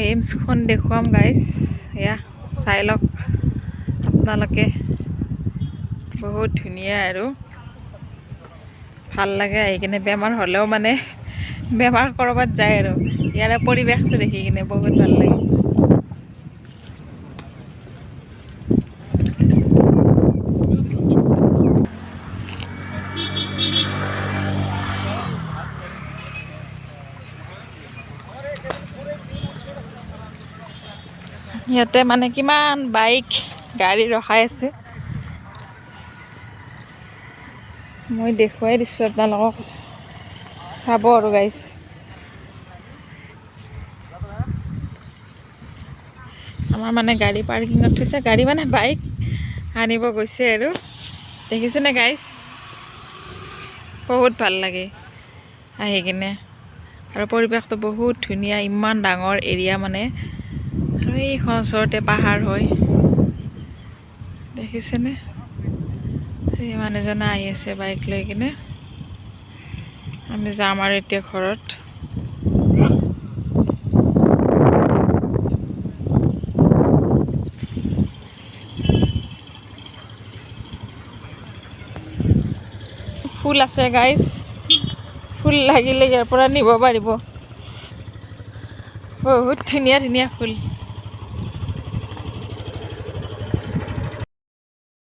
মই এইমছখন দেখুৱাম গাইজ এয়া চাই লওক আপোনালোকে বহুত ধুনীয়া আৰু ভাল লাগে আহি কিনে বেমাৰ হ'লেও মানে বেমাৰ ক'ৰবাত যায় আৰু ইয়াৰে পৰিৱেশটো দেখি কিনে বহুত ভাল লাগে ইয়াতে মানে কিমান বাইক গাড়ী ৰখাই আছে মই দেখুৱাই দিছোঁ আপোনালোকক চাব আৰু গাইজ আমাৰ মানে গাড়ী পাৰ্কিঙত থৈছে গাড়ী মানে বাইক আনিব গৈছে আৰু দেখিছেনে গাইজ বহুত ভাল লাগে আহি কিনে আৰু পৰিৱেশটো বহুত ধুনীয়া ইমান ডাঙৰ এৰিয়া মানে আৰু এইখন ওচৰতে পাহাৰ হয় দেখিছেনে এই মানুহজনে আহি আছে বাইক লৈ কিনে আমি যাম আৰু এতিয়া ঘৰত ফুল আছে গাইজ ফুল লাগিলে ইয়াৰ পৰা নিব পাৰিব বহুত ধুনীয়া ধুনীয়া ফুল